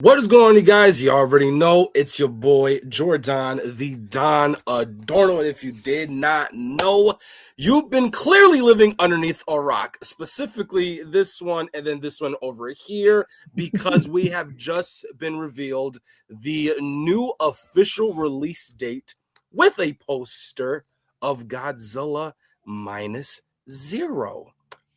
What is going on, you guys? You already know it's your boy Jordan, the Don Adorno. And if you did not know, you've been clearly living underneath a rock, specifically this one and then this one over here, because we have just been revealed the new official release date with a poster of Godzilla minus zero.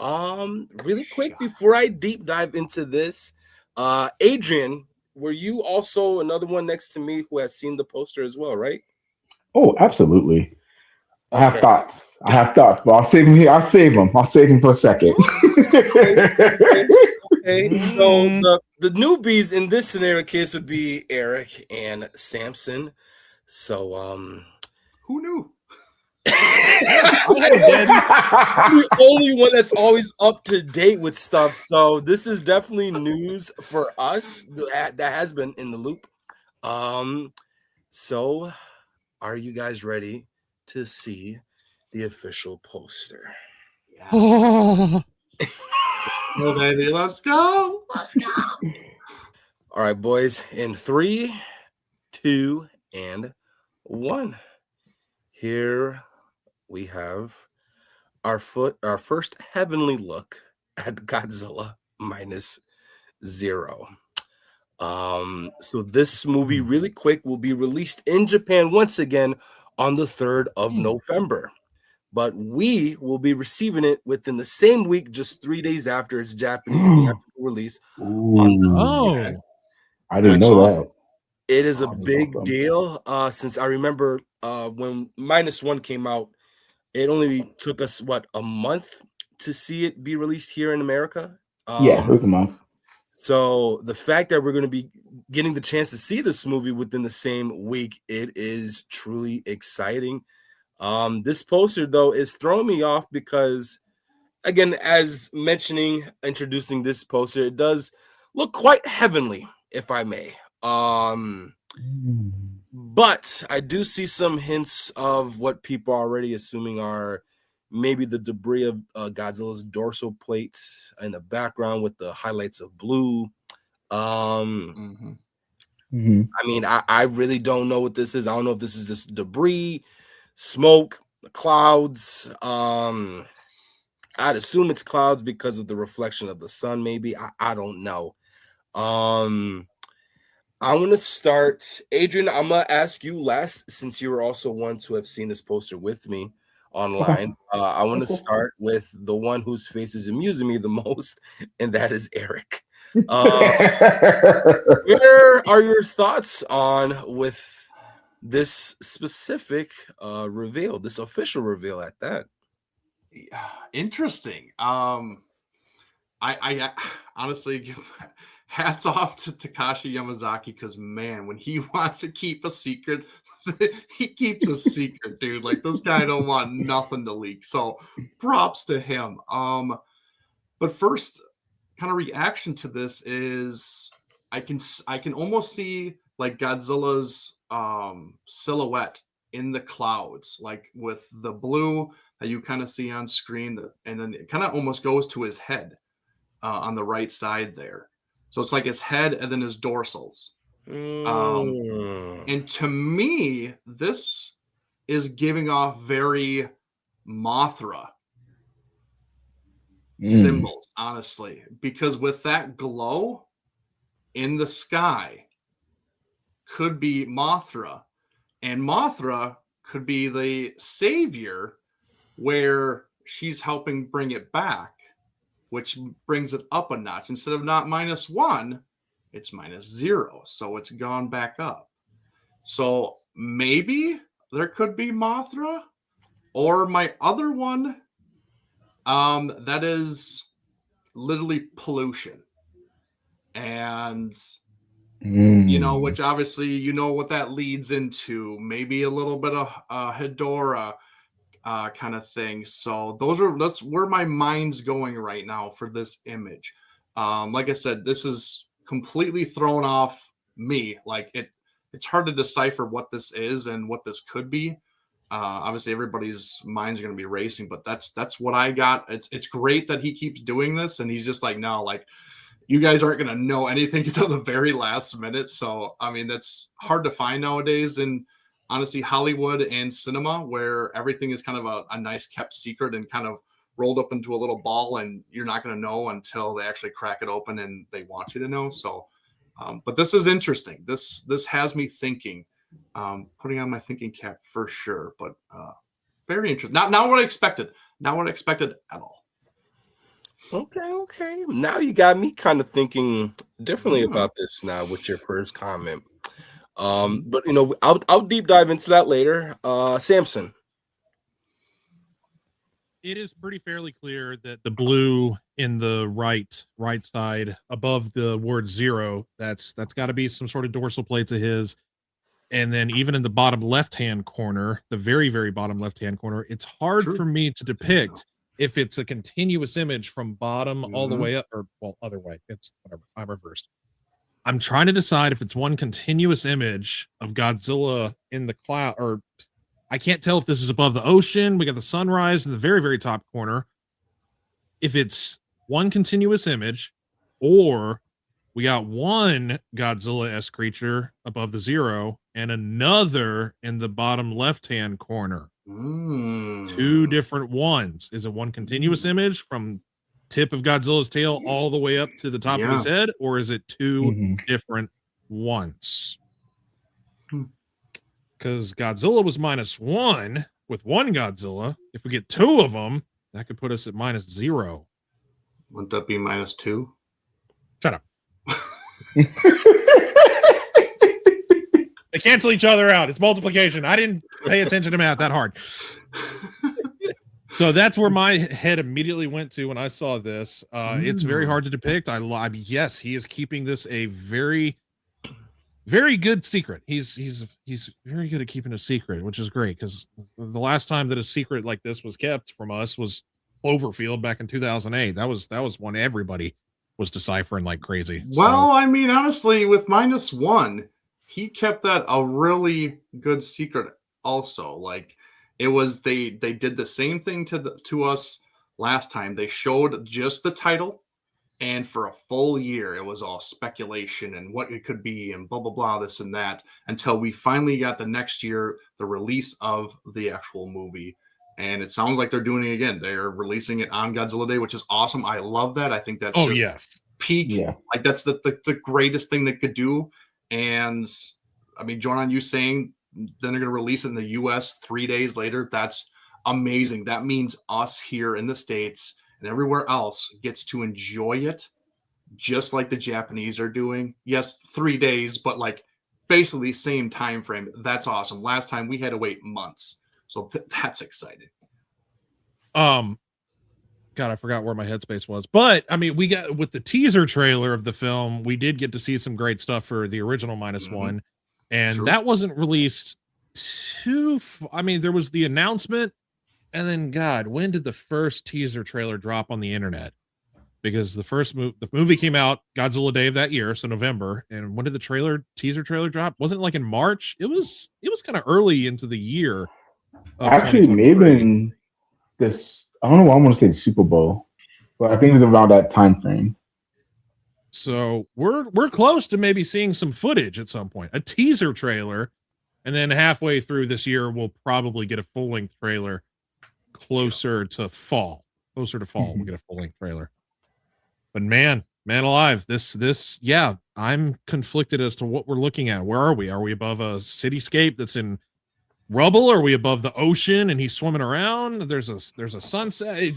Really quick before I deep dive into this. Adrian, were you also another one next to me who has seen the poster as well, right? Oh, absolutely. I have Okay. thoughts. But I'll save them here. I'll save them for a second. Okay. Okay. Okay. So Mm. the newbies in this scenario case would be Eric and Samson. So Who knew? I know, know Daddy. I'm the only one that's always up to date with stuff. So this is definitely news for us that has been in the loop. So are you guys ready to see the official poster? Yeah. No, baby, let's go. Let's go. All right, boys, in 3, 2, and 1. Here we have our first heavenly look at Godzilla minus zero. So this movie, really quick, will be released in Japan once again on the 3rd of November. But we will be receiving it within the same week, just 3 days after its Japanese theatrical release on the Ooh, 6th, I didn't which know Awesome. that. it is a That's big awesome. deal. Since I remember when minus one came out, it only took us a month to see it be released here in America. Yeah, it was a month. So the fact that we're going to be getting the chance to see this movie within the same week, it is truly exciting. This poster though is throwing me off because, again, as introducing this poster, it does look quite heavenly, if I may. But I do see some hints of what people are already assuming are maybe the debris of Godzilla's dorsal plates in the background with the highlights of blue. Mm-hmm. I mean, I really don't know what this is. I don't know if this is just debris, smoke, clouds. I'd assume it's clouds because of the reflection of the sun, maybe. I don't know. I want to start. Adrian, I'm going to ask you last since you were also one to have seen this poster with me Okay. online. I want to Cool. start with the one whose face is amusing me the most, and that is Eric. Uh, where are your thoughts on with this specific reveal, this official reveal at that? Interesting. I honestly give hats off to Takashi Yamazaki because man, when he wants to keep a secret, he keeps a secret, dude. Like this guy don't want nothing to leak. So props to him. But first kind of reaction to this is I can almost see like Godzilla's silhouette in the clouds, like with the blue that you kind of see on screen, and then it kind of almost goes to his head on the right side there. So it's like his head and then his dorsals. And to me, this is giving off very Mothra symbols, honestly, because with that glow in the sky could be Mothra, and Mothra could be the savior where she's helping bring it back, which brings it up a notch. Instead of not -1, it's -0. So it's gone back up. So maybe there could be Mothra, or my other one, that is literally pollution. And which obviously what that leads into, maybe a little bit of Hedorah kind of thing. So that's where my mind's going right now for this image. Like I said, this is completely thrown off me. Like it's hard to decipher what this is and what this could be. Obviously, everybody's minds are going to be racing, but that's what I got. It's great that he keeps doing this, and he's just like, no, like you guys aren't going to know anything until the very last minute. So, I mean, that's hard to find nowadays in honestly Hollywood and cinema, where everything is kind of a nice kept secret and kind of rolled up into a little ball, and you're not going to know until they actually crack it open and they want you to know. So, but this is interesting. This has me thinking, putting on my thinking cap for sure, but very interesting. Not what I expected. Not what I expected at all. Okay. Now you got me kind of thinking differently about this now with your first comment. But I'll deep dive into that later. Samson. It is pretty fairly clear that the blue in the right side above the word 0, that's got to be some sort of dorsal plates of his. And then even in the bottom left-hand corner, the very, very bottom left-hand corner, it's hard for me to depict if it's a continuous image from bottom all the way up, or other way. It's whatever. I'm reversed. I'm trying to decide if it's one continuous image of Godzilla in the cloud, or I can't tell if this is above the ocean. We got the sunrise in the very, very top corner. If it's one continuous image, or we got one Godzilla-esque creature above the 0 and another in the bottom left-hand corner. Two different ones. Is it one continuous image from tip of Godzilla's tail all the way up to the top of his head, or is it two different ones? Because Godzilla was -1 with one Godzilla. If we get 2 of them, that could put us at -0. Wouldn't that be -2? Shut up. They cancel each other out. It's multiplication. I didn't pay attention to math that hard. So that's where my head immediately went to when I saw this. It's very hard to depict. Yes, he is keeping this a very, very good secret. He's very good at keeping a secret, which is great, because the last time that a secret like this was kept from us was Cloverfield back in 2008. That was when everybody was deciphering like crazy. Well, I mean, honestly, with -1, he kept that a really good secret also. Like, it was they did the same thing to us last time. They showed just the title, and for a full year it was all speculation and what it could be and blah blah blah, this and that, until we finally got the next year the release of the actual movie. And it sounds like they're doing it again. They're releasing it on Godzilla Day, which is awesome. I love that. I think that's peak. Yeah. Like, that's the greatest thing they could do. And I mean, Jordan, you saying then they're going to release it in the US 3 days later, that's amazing. That means us here in the States and everywhere else gets to enjoy it just like the Japanese are doing. Yes, 3 days, but like basically same time frame. That's awesome. Last time we had to wait months. So that's exciting. God, I forgot where my headspace was. But I mean, we got with the teaser trailer of the film, we did get to see some great stuff for the original -1, and that wasn't released I mean, there was the announcement, and then God, when did the first teaser trailer drop on the internet? Because the movie came out Godzilla Day of that year, so November. And when did the teaser trailer drop? Wasn't it like in March? It was kind of early into the year. Actually, maybe in this, I don't know why I want to say the Super Bowl, but I think it was around that time frame. So we're close to maybe seeing some footage at some point, a teaser trailer, and then halfway through this year we'll probably get a full-length trailer. Closer to fall, we'll get a full-length trailer. But man alive, this yeah, I'm conflicted as to what we're looking at. Where are we? Are we above a cityscape that's in rubble? Are we above the ocean and he's swimming around? There's a sunset.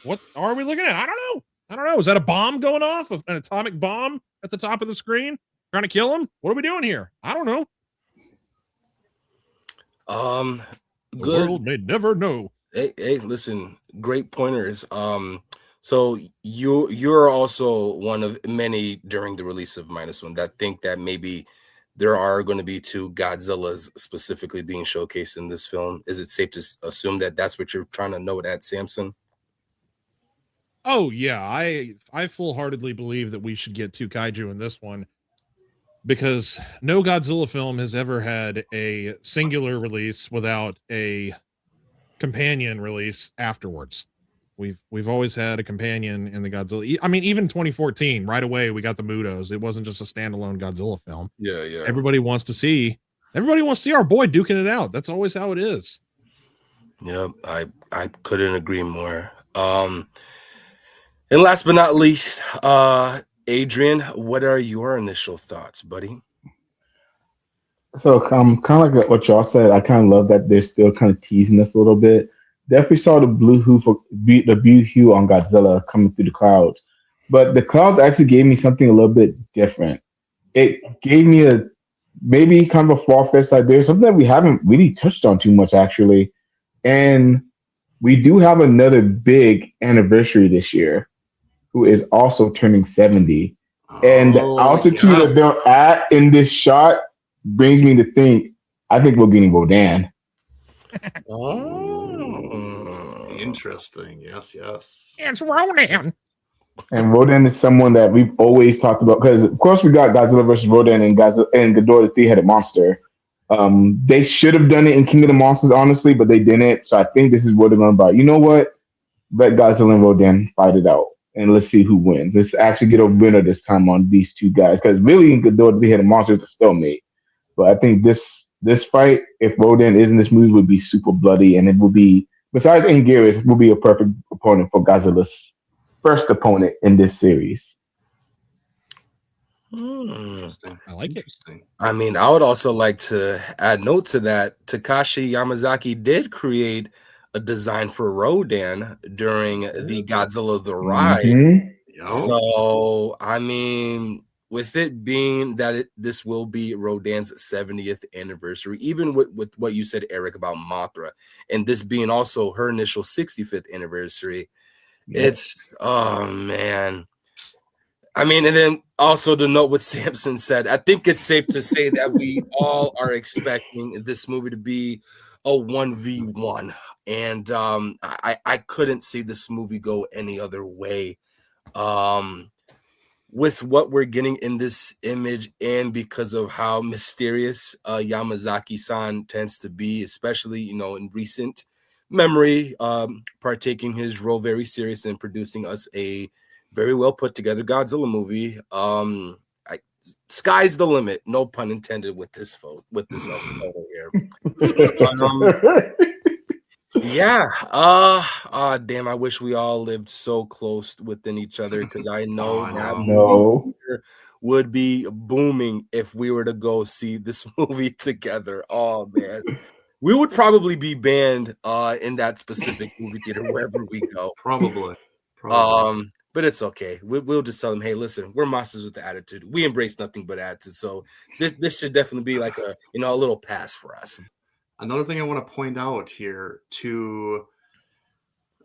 What are we looking at? I don't know. Is that a bomb going off? An atomic bomb at the top of the screen? Trying to kill him? What are we doing here? I don't know. The world may never know. Hey, listen, great pointers. So you're also one of many during the release of -1 that think that maybe there are going to be 2 Godzillas specifically being showcased in this film. Is it safe to assume that that's what you're trying to note at, Samson? Oh yeah, I full-heartedly believe that we should get 2 kaiju in this one, because no Godzilla film has ever had a singular release without a companion release afterwards. We've always had a companion in the Godzilla. I mean, even 2014, right away we got the Mutos. It wasn't just a standalone Godzilla film. Yeah. Everybody wants to see our boy duking it out. That's always how it is. Yep, I couldn't agree more. And last but not least, Adrian, what are your initial thoughts, buddy? So kind of like what y'all said. I kind of love that they're still kind of teasing us a little bit. Definitely saw the blue hue on Godzilla coming through the clouds, but the clouds actually gave me something a little bit different. It gave me a maybe kind of a far-fetched idea, something that we haven't really touched on too much actually, and we do have another big anniversary this year, who is also turning 70. And the altitude that they're at in this shot brings me to think, I think we're getting Rodan. Interesting. Yes. It's Rodan. And Rodan is someone that we've always talked about because, of course, we got Godzilla versus Rodan and Ghidorah the Three-Headed Monster. They should have done it in King of the Monsters, honestly, but they didn't. So I think this is what they're going about. You know what? Let Godzilla and Rodan fight it out, and let's see who wins. Let's actually get a winner this time on these two guys because really, Ghidorah the Three-Headed Monster is a stalemate. But I think this fight, if Rodan is in this movie, would be super bloody, and it will be, besides Anguirus, it will be a perfect opponent for Godzilla's first opponent in this series. Interesting. I like it. I mean, I would also like to add note to that. Takashi Yamazaki did create a design for Rodan during the Godzilla the Ride. Mm-hmm. So, I mean, with it being that this will be Rodan's 70th anniversary, even with what you said, Eric, about Mothra, and this being also her initial 65th anniversary, it's, oh, man. I mean, and then also to note what Samson said, I think it's safe to say that we all are expecting this movie to be a 1v1. And I couldn't see this movie go any other way. With what we're getting in this image and because of how mysterious Yamazaki-san tends to be, especially, in recent memory, partaking his role very serious and producing us a very well put together Godzilla movie. Sky's the limit, no pun intended with this photo here. Yeah. Damn, I wish we all lived so close within each other because I know that movie would be booming if we were to go see this movie together. Oh man. We would probably be banned in that specific movie theater wherever we go. Probably. But it's okay. We'll just tell them, hey, listen, we're monsters with the attitude. We embrace nothing but attitude. So this should definitely be like a little pass for us. Another thing I want to point out here to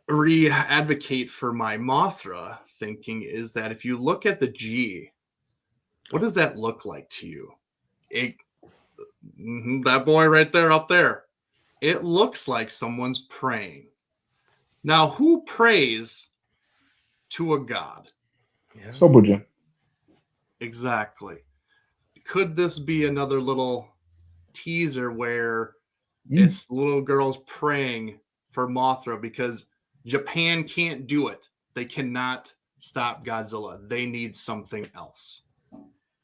re-advocate for my Mothra thinking is that if you look at the G, what does that look like to you? That boy right there up there. It looks like someone's praying. Now, who prays to a god? Yeah. Sobogen. Exactly. Could this be another little teaser where it's little girls praying for Mothra because Japan can't do it? They cannot stop Godzilla. They need something else.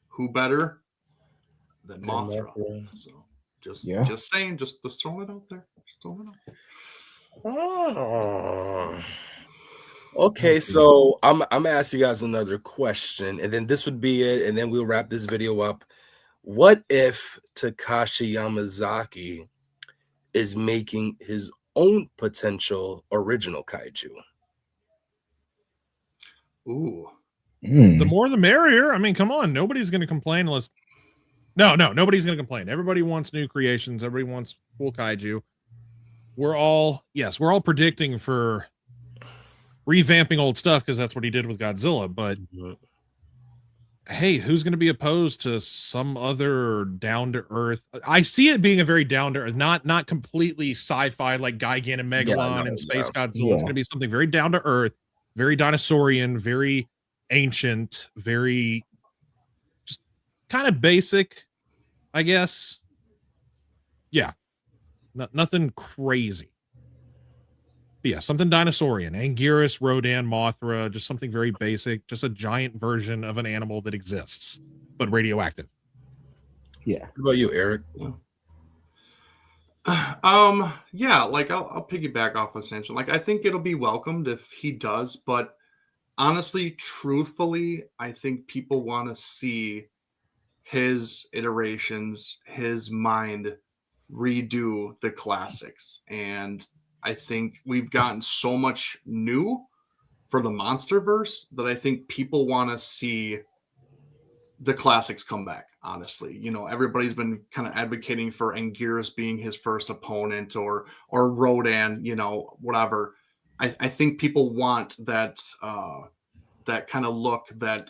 Who better than Mothra? So just saying, just throwing it out there. Just throwing it out there. Okay, so I'm gonna ask you guys another question, and then this would be it, and then we'll wrap this video up. What if Takashi Yamazaki is making his own potential original kaiju? Ooh. The more the merrier. I mean, come on, nobody's gonna complain unless nobody's gonna complain. Everybody wants new creations, everybody wants cool kaiju. We're all predicting for revamping old stuff because that's what he did with Godzilla. But hey, who's going to be opposed to some other down to earth? I see it being a very down to earth, not completely sci-fi like Gigan and Megalon and Space Godzilla. It's going to be something very down to earth, very dinosaurian, very ancient, very just kind of basic, I guess. Yeah, nothing crazy. yeah, something dinosaurian. Anguirus, Rodan, Mothra, just something very basic, just a giant version of an animal that exists, but radioactive. Yeah. What about you, Eric? Yeah, like I'll piggyback off Ascension. Like I think it'll be welcomed if he does, but honestly, truthfully, I think people want to see his iterations, his mind redo the classics. And I think we've gotten so much new for the Monsterverse that I think people want to see the classics come back. Honestly, you know, everybody's been kind of advocating for Anguirus being his first opponent, or Rodan, you know, whatever. I think people want that that kind of look, that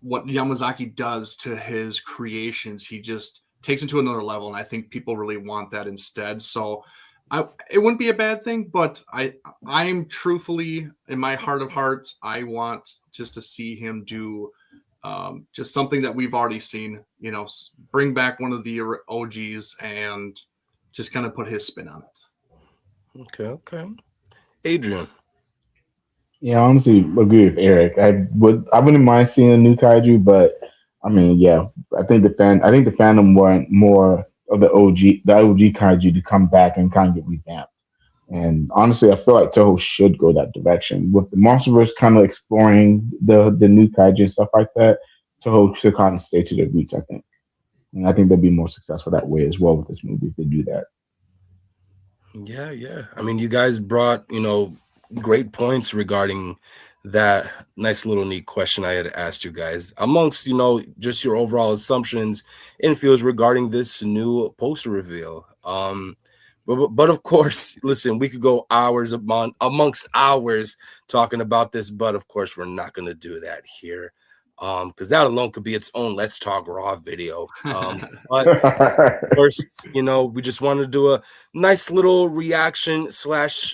what Yamazaki does to his creations, he just takes it to another level, and I think people really want that instead. So it wouldn't be a bad thing, but I'm truthfully, in my heart of hearts, I want just to see him do just something that we've already seen, you know, bring back one of the OGs and just kind of put his spin on it. Okay. Adrian. Yeah, I honestly agree with Eric. I wouldn't mind seeing a new kaiju, but I mean, yeah, I think the fandom want more of the OG kaiju to come back and kind of get revamped. And honestly, I feel like Toho should go that direction. With the Monsterverse kind of exploring the new kaiju and stuff like that, Toho should kind of stay to their roots, I think. And I think they'll be more successful that way as well with this movie if they do that. Yeah. I mean, you guys brought, you know, great points regarding that nice little neat question I had asked you guys. Amongst, you know, just your overall assumptions and feels regarding this new poster reveal. But of course, listen, we could go hours amongst hours talking about this, but of course, we're not going to do that here, because that alone could be its own Let's Talk Raw video. But of course, you know, we just wanted to do a nice little reaction /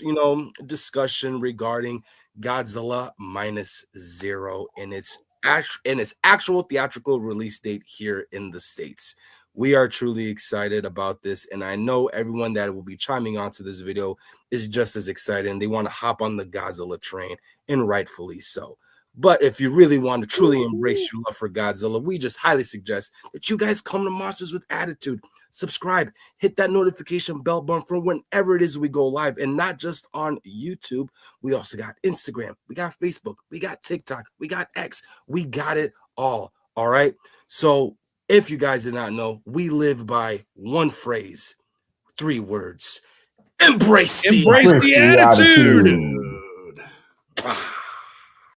you know, discussion regarding Godzilla -0 and its actual theatrical release date here in the States. We are truly excited about this, and I know everyone that will be chiming onto this video is just as excited, and they want to hop on the Godzilla train, and rightfully so. But if you really want to truly embrace your love for Godzilla, we just highly suggest that you guys come to Monsters with Attitude. Subscribe, hit that notification bell button for whenever it is we go live, and not just on YouTube. We also got Instagram, we got Facebook, we got TikTok, we got X, we got it all. All right. So if you guys did not know, we live by one phrase, 3 words: embrace the attitude. attitude.